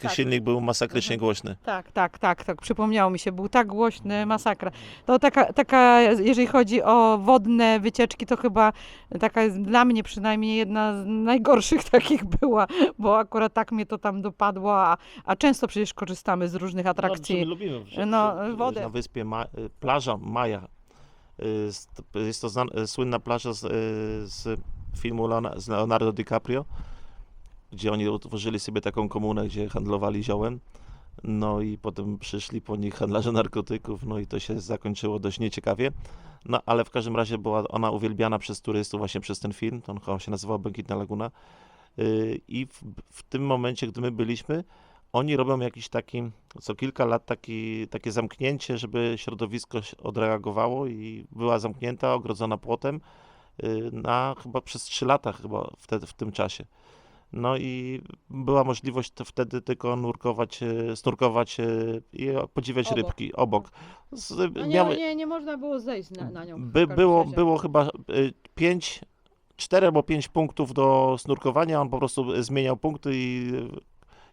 [SPEAKER 3] silnik był masakrycznie głośny.
[SPEAKER 2] Tak, przypomniało mi się, był tak głośny, masakra. To taka, jeżeli chodzi o wodne wycieczki, to chyba taka jest dla mnie przynajmniej jedna z najgorszych takich była, bo akurat tak mnie to tam dopadło, a często przecież korzystamy z różnych atrakcji.
[SPEAKER 3] My lubimy
[SPEAKER 2] wodę.
[SPEAKER 3] Na wyspie plaża Maja. Jest to słynna plaża z filmu z Leonardo DiCaprio, gdzie oni utworzyli sobie taką komunę, gdzie handlowali ziołem. No i potem przyszli po nich handlarze narkotyków, no i to się zakończyło dość nieciekawie. No ale w każdym razie była ona uwielbiana przez turystów właśnie przez ten film, to on chyba się nazywał Błękitna Laguna. I w tym momencie, gdy my byliśmy, oni robią jakiś taki, co kilka lat takie zamknięcie, żeby środowisko odreagowało i była zamknięta, ogrodzona płotem na chyba przez 3 lata chyba w tym czasie. No i była możliwość to wtedy tylko snurkować i podziwiać
[SPEAKER 2] Obok.
[SPEAKER 3] rybki obok.
[SPEAKER 2] No nie można było zejść na nią. w każdym
[SPEAKER 3] Było,
[SPEAKER 2] razie.
[SPEAKER 3] było chyba 4 albo 5 punktów do snurkowania, on po prostu zmieniał punkty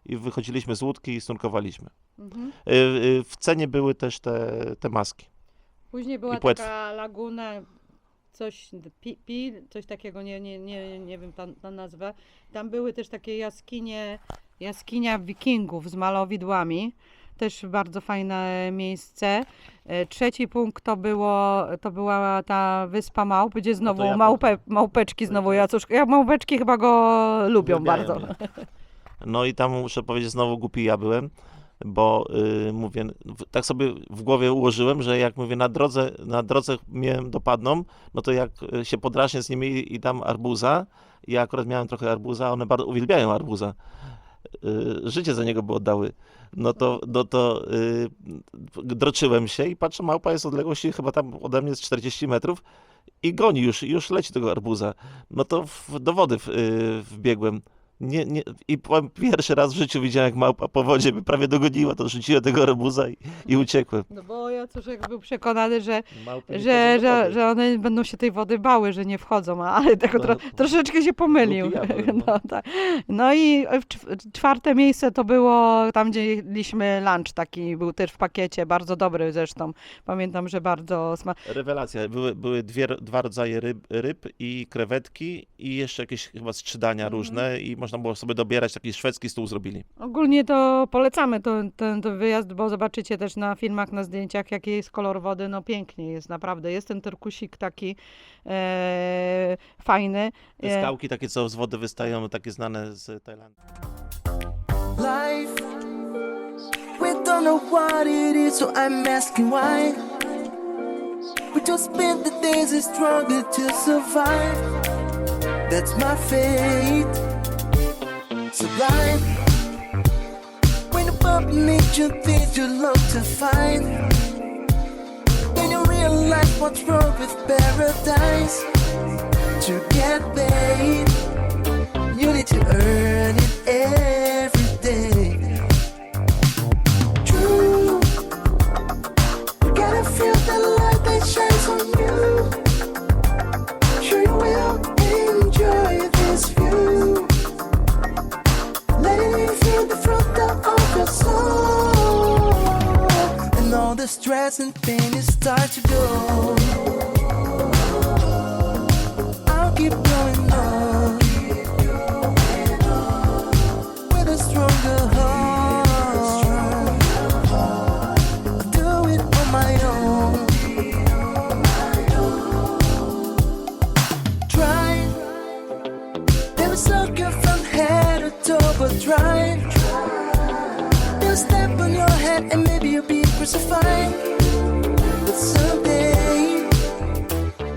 [SPEAKER 3] i wychodziliśmy z łódki i snurkowaliśmy.
[SPEAKER 2] Mhm.
[SPEAKER 3] W cenie były też te maski.
[SPEAKER 2] Później była
[SPEAKER 3] I płetw.
[SPEAKER 2] taka laguna, coś coś takiego, nie wiem ta nazwę. Tam były też takie jaskinia wikingów z malowidłami. Też bardzo fajne miejsce. Trzeci punkt to była ta wyspa Małp, gdzie znowu
[SPEAKER 3] ja
[SPEAKER 2] małpeczki znowu jacuszka. Małpeczki chyba go lubią
[SPEAKER 3] Uwielbiają
[SPEAKER 2] bardzo.
[SPEAKER 3] mnie. No i tam muszę powiedzieć, znowu głupi ja byłem, bo mówię, tak sobie w głowie ułożyłem, że jak mówię, na drodze mnie dopadną, no to jak się podrażnię z nimi i dam arbuza, ja akurat miałem trochę arbuza, one bardzo uwielbiają arbuza, życie za niego by oddały, no to droczyłem się i patrzę, małpa jest w odległości chyba tam ode mnie z 40 metrów i goni już leci tego arbuza. No to do wody wbiegłem. I pierwszy raz w życiu widziałem, jak małpa po wodzie by prawie dogoniła, to rzuciłem tego arbuza i uciekłem.
[SPEAKER 2] No bo Jacuszek był przekonany, że
[SPEAKER 3] Małpy nie wchodzą do wody.
[SPEAKER 2] że one będą się tej wody bały, że nie wchodzą, ale tak troszeczkę się pomylił.
[SPEAKER 3] Głupi ja byłem, no.
[SPEAKER 2] No, tak. No i czwarte miejsce to było tam, gdzie jedliśmy lunch taki, był też w pakiecie, bardzo dobry zresztą. Pamiętam, że bardzo
[SPEAKER 3] Rewelacja. Były dwa rodzaje ryb i krewetki i jeszcze jakieś chyba skrzydania różne i można było sobie dobierać, taki szwedzki stół zrobili.
[SPEAKER 2] Ogólnie to polecamy ten wyjazd, bo zobaczycie też na filmach, na zdjęciach, jaki jest kolor wody, no pięknie jest, naprawdę. Jest ten turkusik taki fajny.
[SPEAKER 3] Te skałki takie, co z wody wystają, takie znane z Tajlandii.
[SPEAKER 4] Life, we don't know what it is, so I'm asking why. We just spend the days and struggle to survive. That's my fate. Sublime. When above nature things you love to find, then you realize what's wrong with paradise. To get paid, you need to earn it every day. True, you gotta feel the light that shines on you. Sure you will enjoy this view. Letting you feel the fruit of your soul, and all the stress and pain is start to go. I'll keep going on with a stronger heart. I'll do it on my own. Try, never sucker from head to toe, but try. They'll step on your head and maybe you'll be crucified. But someday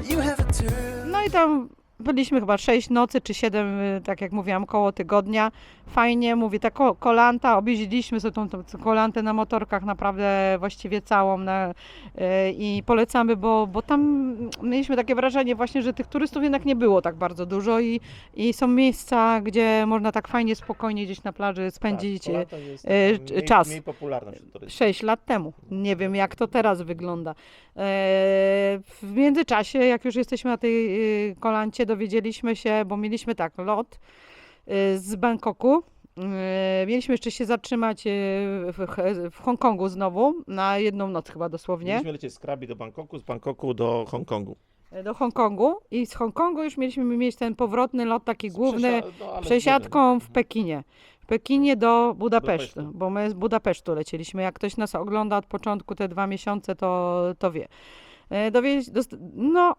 [SPEAKER 4] you have a turn.
[SPEAKER 2] No i tam byliśmy chyba 6 nocy czy 7, tak jak mówiłam, koło tygodnia. Fajnie, mówię, ta kolanta, objeździliśmy sobie tą kolantę na motorkach naprawdę właściwie całą i polecamy, bo tam mieliśmy takie wrażenie właśnie, że tych turystów jednak nie było tak bardzo dużo i są miejsca, gdzie można tak fajnie, spokojnie gdzieś na plaży spędzić czas.
[SPEAKER 3] Mniej popularna wśród turystów.
[SPEAKER 2] 6 lat temu. Nie wiem, jak to teraz wygląda. W międzyczasie, jak już jesteśmy na tej kolancie, dowiedzieliśmy się, bo mieliśmy tak, lot z Bangkoku. Mieliśmy jeszcze się zatrzymać w Hongkongu znowu, na jedną noc chyba dosłownie.
[SPEAKER 3] Mieliśmy lecieć z Krabi do Bangkoku, z Bangkoku do Hongkongu.
[SPEAKER 2] Do Hongkongu i z Hongkongu już mieliśmy mieć ten powrotny lot taki główny,
[SPEAKER 3] ale
[SPEAKER 2] przesiadką w Pekinie. W Pekinie do Budapesztu,
[SPEAKER 3] Budapesztu.
[SPEAKER 2] bo my z Budapesztu leciliśmy. Jak ktoś nas ogląda od początku te 2 miesiące, to wie. No,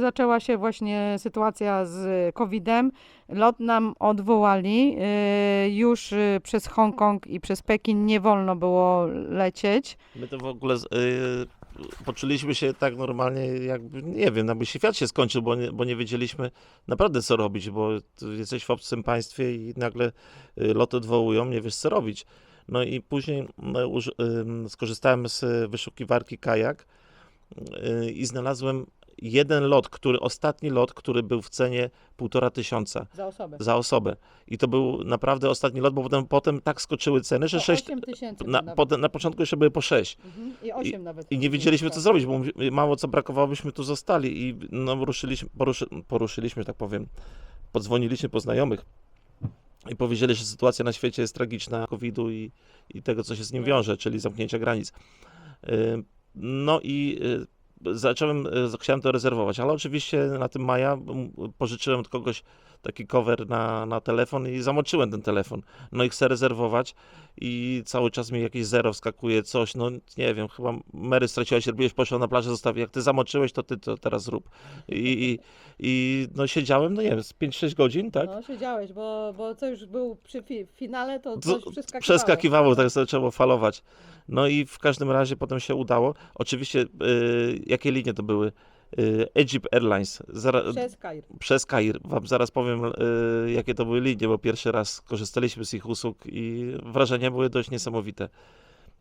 [SPEAKER 2] zaczęła się właśnie sytuacja z COVID-em. Lot nam odwołali. Już przez Hongkong i przez Pekin nie wolno było lecieć.
[SPEAKER 3] My to w ogóle poczuliśmy się tak normalnie, jakby, nie wiem, jakby świat się skończył, bo nie wiedzieliśmy naprawdę co robić, bo jesteś w obcym państwie i nagle loty odwołują, nie wiesz co robić. No i później skorzystałem z wyszukiwarki Kajak i znalazłem jeden ostatni lot, który był w cenie 1500
[SPEAKER 2] Za osobę.
[SPEAKER 3] za osobę. I to był naprawdę ostatni lot, bo potem tak skoczyły ceny, że 6,
[SPEAKER 2] 8 tysięcy.
[SPEAKER 3] na początku jeszcze były po 6.
[SPEAKER 2] I 8 nawet.
[SPEAKER 3] I nie wiedzieliśmy, co zrobić, bo mało co brakowało, byśmy tu zostali. I no, poruszyliśmy, że tak powiem, podzwoniliśmy po znajomych i powiedzieli, że sytuacja na świecie jest tragiczna, COVID-u i tego, co się z nim wiąże, czyli zamknięcia granic. No i chciałem to rezerwować, ale oczywiście na tym maja pożyczyłem od kogoś taki cover na telefon i zamoczyłem ten telefon. No i chcę rezerwować i cały czas mi jakieś zero wskakuje, coś, no nie wiem, chyba Mary straciła cierpliwość, poszła na plażę, zostawię, jak ty zamoczyłeś, to ty to teraz zrób. I no siedziałem, no nie wiem, 5-6 godzin, tak?
[SPEAKER 2] No siedziałeś, bo co już był przy finale, to
[SPEAKER 3] To
[SPEAKER 2] coś
[SPEAKER 3] przeskakiwało, tak zaczęło falować. No i w każdym razie potem się udało. Oczywiście, jakie linie to były? Egypt Airlines.
[SPEAKER 2] Przez Kair.
[SPEAKER 3] Przez Kair. Wam zaraz powiem, jakie to były linie, bo pierwszy raz korzystaliśmy z ich usług i wrażenia były dość niesamowite.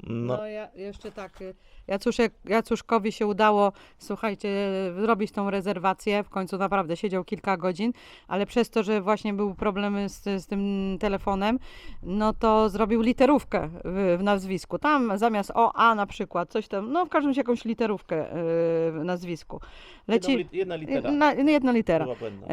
[SPEAKER 2] No ja jeszcze tak, Jacuszkowi się udało, słuchajcie, zrobić tą rezerwację, w końcu naprawdę siedział kilka godzin, ale przez to, że właśnie były problemy z tym telefonem, no to zrobił literówkę w nazwisku. Tam zamiast OA na przykład, coś tam, no w każdym razie jakąś literówkę w nazwisku.
[SPEAKER 3] Jedna litera.
[SPEAKER 2] Jedna litera.
[SPEAKER 3] Była błędna.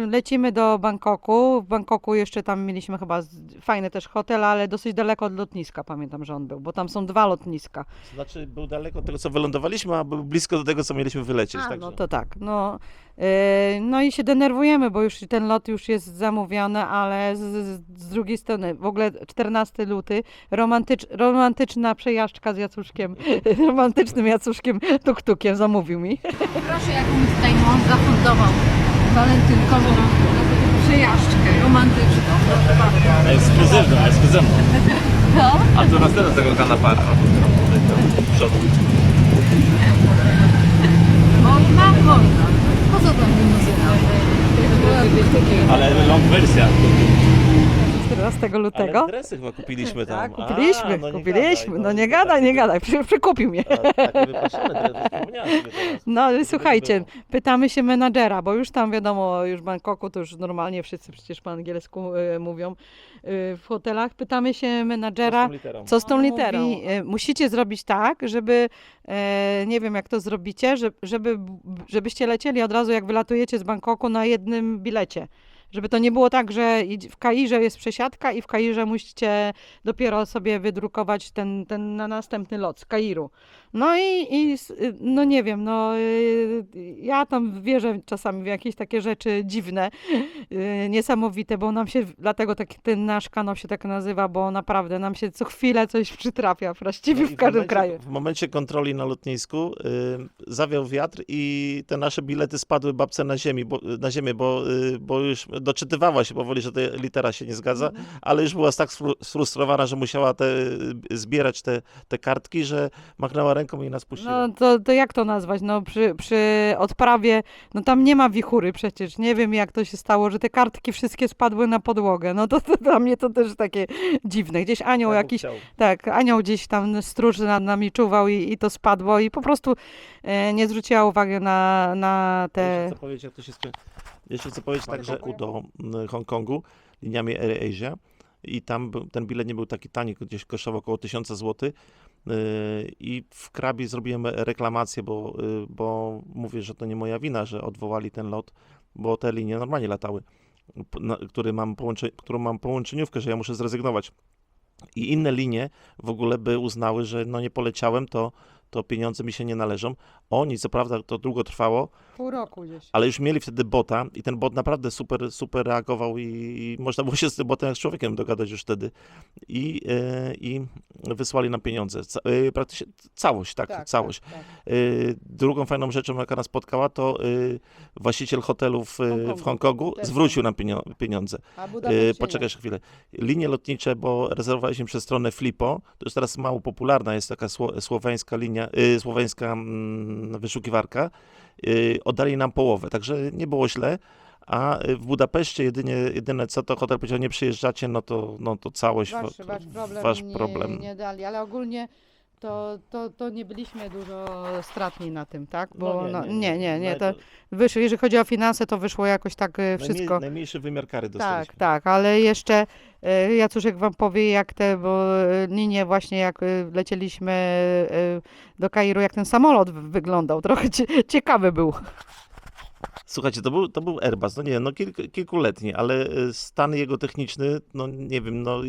[SPEAKER 2] Lecimy do Bangkoku. W Bangkoku jeszcze tam mieliśmy chyba fajny też hotel, ale dosyć daleko od lotniska, pamiętam, że on był, bo tam są 2 lotniska.
[SPEAKER 3] Znaczy był daleko od tego, co wylądowaliśmy, a był blisko do tego, co mieliśmy wylecieć.
[SPEAKER 2] A,
[SPEAKER 3] także.
[SPEAKER 2] no to tak. No i się denerwujemy, bo już ten lot już jest zamówiony, ale z drugiej strony w ogóle 14 luty, romantyczna przejażdżka z Jacuszkiem, romantycznym Jacuszkiem tuktukiem zamówił mi.
[SPEAKER 1] Proszę, jaką mi tutaj mąż zafundował walentynkową przejażdżkę romantyczną. Proszę bardzo.
[SPEAKER 3] Ekskluzywną.
[SPEAKER 1] No.
[SPEAKER 3] A to następna tego kanapara. Przodu.
[SPEAKER 1] Można. Po co tam limuzyna?
[SPEAKER 3] Ale long wersja.
[SPEAKER 2] 14 lutego.
[SPEAKER 3] Ale dresy chyba kupiliśmy tam.
[SPEAKER 2] Tak, kupiliśmy. No nie gadaj. Przykupił mnie.
[SPEAKER 3] Takie wypatrzone dresy, wspomniałem sobie teraz.
[SPEAKER 2] No ale słuchajcie,
[SPEAKER 3] było.
[SPEAKER 2] pytamy się menadżera, bo już tam wiadomo, już w Bangkoku to już normalnie wszyscy przecież po angielsku mówią w hotelach. Pytamy się menadżera, co z tą literą. Mówi, musicie zrobić tak, żeby, nie wiem jak to zrobicie, żebyście lecieli od razu jak wylatujecie z Bangkoku na jednym bilecie. Żeby to nie było tak, że w Kairze jest przesiadka i w Kairze musicie dopiero sobie wydrukować ten na następny lot z Kairu. No i no nie wiem, ja tam wierzę czasami w jakieś takie rzeczy dziwne, niesamowite, bo nam się, dlatego ten nasz kanał się tak nazywa, bo naprawdę nam się co chwilę coś przytrafia właściwie w każdym kraju.
[SPEAKER 3] W momencie kontroli na lotnisku zawiał wiatr i te nasze bilety spadły babce na ziemię, bo już doczytywała się powoli, że ta litera się nie zgadza, ale już była tak sfrustrowana, że musiała zbierać te kartki, że machnęła ręką i nas puściła.
[SPEAKER 2] No to jak to nazwać? No przy odprawie, no tam nie ma wichury przecież. Nie wiem jak to się stało, że te kartki wszystkie spadły na podłogę. No to dla mnie to też takie dziwne. Gdzieś anioł jakiś, tak, anioł gdzieś tam stróż nad nami czuwał i to spadło i po prostu nie zwróciła uwagi na te...
[SPEAKER 3] Jeszcze chcę powiedzieć tak, że do Hongkongu liniami AirAsia i tam ten bilet nie był taki tani, gdzieś kosztował około 1000 zł. I w Krabi zrobiłem reklamację, bo mówię, że to nie moja wina, że odwołali ten lot, bo te linie normalnie latały, którą mam połączeniówkę, że ja muszę zrezygnować. I inne linie w ogóle by uznały, że no nie poleciałem, to pieniądze mi się nie należą. Oni, co prawda, to długo trwało,
[SPEAKER 2] Pół roku gdzieś.
[SPEAKER 3] ale już mieli wtedy bota i ten bot naprawdę super reagował i można było się z tym botem jak z człowiekiem dogadać już wtedy. I wysłali nam pieniądze. Praktycznie całość, tak, całość.
[SPEAKER 2] Tak.
[SPEAKER 3] Drugą fajną rzeczą, jaka nas spotkała, to właściciel hotelu w Hongkongu zwrócił nam pieniądze. Poczekaj jeszcze chwilę. Linie lotnicze, bo rezerwowaliśmy przez stronę Flipo, to już teraz mało popularna, jest taka słoweńska linia, słoweńska wyszukiwarka, oddali nam połowę, także nie było źle, a w Budapeszcie jedyne co to hotel powiedział, nie przyjeżdżacie, no to całość,
[SPEAKER 2] Wasz problem
[SPEAKER 3] wasz problem.
[SPEAKER 2] Nie dali, ale ogólnie To nie byliśmy dużo stratni na tym, tak? Bo
[SPEAKER 3] No
[SPEAKER 2] nie.
[SPEAKER 3] Ale
[SPEAKER 2] To wyszło, jeżeli chodzi o finanse, to wyszło jakoś tak wszystko.
[SPEAKER 3] Najmniejszy wymiar kary
[SPEAKER 2] Tak,
[SPEAKER 3] dostaliśmy.
[SPEAKER 2] tak, ale jeszcze Jacuszek wam powie, jak bo linie właśnie jak lecieliśmy do Kairu, jak ten samolot wyglądał. Trochę ciekawy był.
[SPEAKER 3] Słuchajcie, to był Airbus, no nie wiem, no kilkuletni, ale stan jego techniczny, no nie wiem, no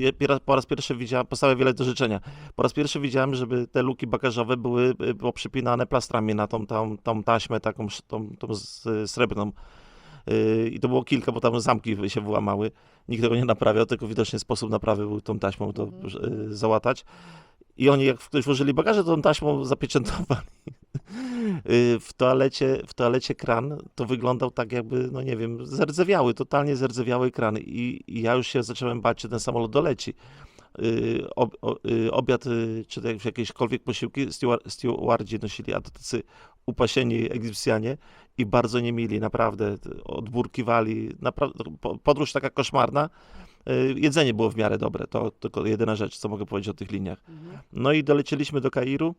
[SPEAKER 3] po raz pierwszy widziałem, postawia wiele do życzenia. Po raz pierwszy widziałem, żeby te luki bagażowe były poprzypinane plastrami na tą taśmę taką tą srebrną. I to było kilka, bo tam zamki się wyłamały. Nikt tego nie naprawiał, tylko widocznie sposób naprawy był tą taśmą to załatać. I oni, jak ktoś włożyli bagaże, to tą taśmą zapieczętowali. W toalecie kran to wyglądał tak jakby, no nie wiem, totalnie zerdzewiały kran. I ja już się zacząłem bać, czy ten samolot doleci. Obiad, czy jakiekolwiek posiłki stewardzi nosili, a to tacy upasieni Egipcjanie i bardzo niemili, naprawdę, odburkiwali, naprawdę, podróż taka koszmarna. Jedzenie było w miarę dobre, to tylko jedyna rzecz, co mogę powiedzieć o tych liniach. No i dolecieliśmy do Kairu.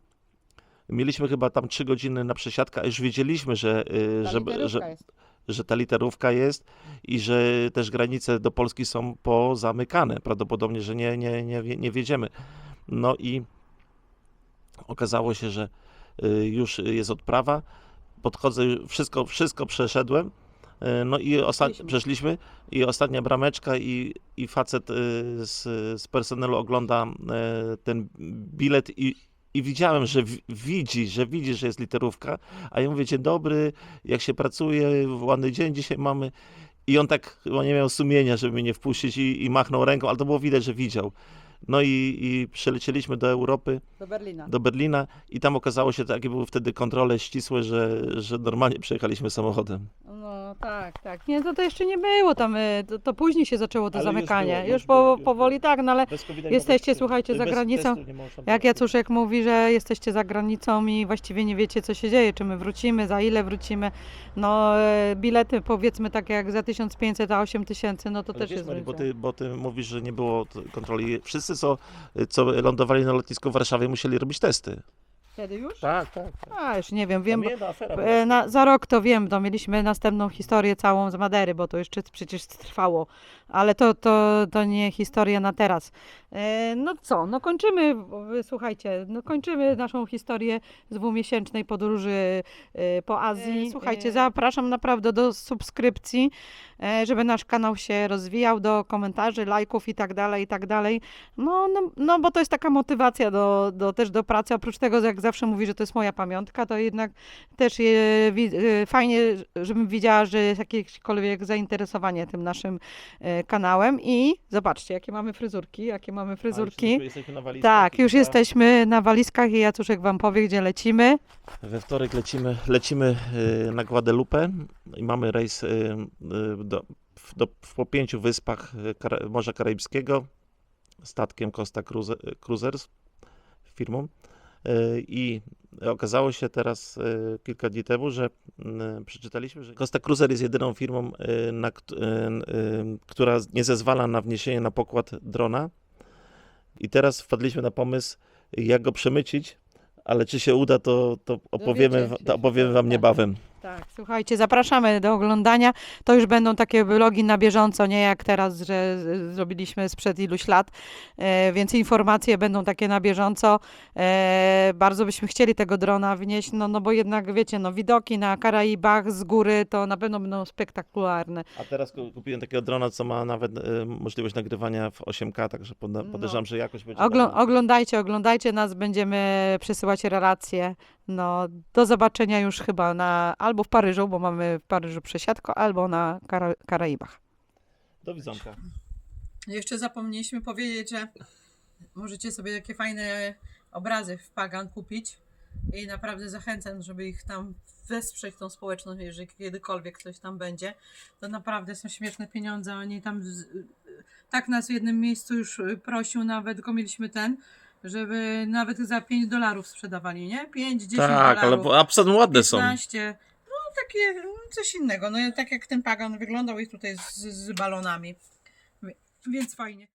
[SPEAKER 3] Mieliśmy chyba tam 3 godziny na przesiadkę, a już wiedzieliśmy, że ta literówka jest i że też granice do Polski są pozamykane. Prawdopodobnie, że nie wjedziemy. No i okazało się, że już jest odprawa. Podchodzę, wszystko przeszedłem. No i przeszliśmy i ostatnia brameczka i facet z personelu ogląda ten bilet i widziałem, że widzi, że jest literówka, a ja mówię, dzień dobry, jak się pracuje, ładny dzień dzisiaj mamy. I on tak chyba nie miał sumienia, żeby mnie nie wpuścić i machnął ręką, ale to było widać, że widział. No i przylecieliśmy do Europy, do Berlina i tam okazało się, jakie były wtedy kontrole ścisłe, że normalnie przejechaliśmy samochodem.
[SPEAKER 2] No tak. Nie, to jeszcze nie było tam, to później się zaczęło to
[SPEAKER 3] Ale już
[SPEAKER 2] zamykanie.
[SPEAKER 3] było,
[SPEAKER 2] Już
[SPEAKER 3] już
[SPEAKER 2] powoli tak, no ale
[SPEAKER 3] Bez COVID-a nie
[SPEAKER 2] jesteście,
[SPEAKER 3] mogło się-
[SPEAKER 2] słuchajcie, za
[SPEAKER 3] bez
[SPEAKER 2] granicą.
[SPEAKER 3] testu nie można
[SPEAKER 2] Jak
[SPEAKER 3] było.
[SPEAKER 2] Jacuszek mówi, że jesteście za granicą i właściwie nie wiecie, co się dzieje, czy my wrócimy, za ile wrócimy. No bilety powiedzmy takie jak za 1500, a 8000, no to
[SPEAKER 3] Ale
[SPEAKER 2] też
[SPEAKER 3] wiesz,
[SPEAKER 2] jest
[SPEAKER 3] Mari,
[SPEAKER 2] różnica.
[SPEAKER 3] bo ty mówisz, że nie było kontroli. Wszyscy, co lądowali na lotnisku w Warszawie, musieli robić testy.
[SPEAKER 2] Wtedy już?
[SPEAKER 3] Tak.
[SPEAKER 2] A, już nie wiem,
[SPEAKER 3] Tam jedna afera była.
[SPEAKER 2] za rok to wiem, to mieliśmy następną historię całą z Madery, bo to jeszcze przecież trwało, ale to nie historia na teraz. No co, no kończymy, słuchajcie, no kończymy naszą historię z 2-miesięcznej podróży po Azji. Słuchajcie, zapraszam naprawdę do subskrypcji, żeby nasz kanał się rozwijał, do komentarzy, lajków i tak dalej. No bo to jest taka motywacja też do pracy, oprócz tego, jak zawsze mówi, że to jest moja pamiątka, to jednak też fajnie, żebym widziała, że jest jakiekolwiek zainteresowanie tym naszym kanałem i zobaczcie, jakie mamy fryzurki.
[SPEAKER 3] Jesteśmy na walizkach.
[SPEAKER 2] Tak, już jesteśmy na walizkach i Jacuszek wam powie, gdzie lecimy.
[SPEAKER 3] We wtorek lecimy na Guadalupe i mamy rejs po 5 wyspach Morza Karaibskiego statkiem Costa Cruisers, firmą. I okazało się teraz kilka dni temu, że przeczytaliśmy, że Costa Cruiser jest jedyną firmą, która nie zezwala na wniesienie na pokład drona. I teraz wpadliśmy na pomysł, jak go przemycić, ale czy się uda, to opowiemy wam niebawem.
[SPEAKER 2] Tak, słuchajcie, zapraszamy do oglądania. To już będą takie vlogi na bieżąco, nie jak teraz, że zrobiliśmy sprzed iluś lat, więc informacje będą takie na bieżąco. Bardzo byśmy chcieli tego drona wnieść, no bo jednak wiecie, no widoki na Karaibach z góry to na pewno będą spektakularne.
[SPEAKER 3] A teraz kupiłem takiego drona, co ma nawet możliwość nagrywania w 8K, także podejrzewam, że jakoś będzie...
[SPEAKER 2] Oglądajcie nas, będziemy przesyłać relacje. No, do zobaczenia już chyba albo w Paryżu, bo mamy w Paryżu przesiadkę, albo na Karaibach.
[SPEAKER 3] Do widzonka.
[SPEAKER 2] Jeszcze zapomnieliśmy powiedzieć, że możecie sobie takie fajne obrazy w Pagan kupić i naprawdę zachęcam, żeby ich tam wesprzeć, tą społeczność, jeżeli kiedykolwiek coś tam będzie. To naprawdę są śmieszne pieniądze, oni tam tak nas w jednym miejscu już prosił, nawet tylko mieliśmy żeby nawet za $5 sprzedawali, nie? 5-10
[SPEAKER 3] Tak, ale
[SPEAKER 2] dolarów.
[SPEAKER 3] absolutnie ładne są.
[SPEAKER 2] 15, no takie coś innego, no tak jak ten Pagan wyglądał i tutaj z balonami, więc fajnie.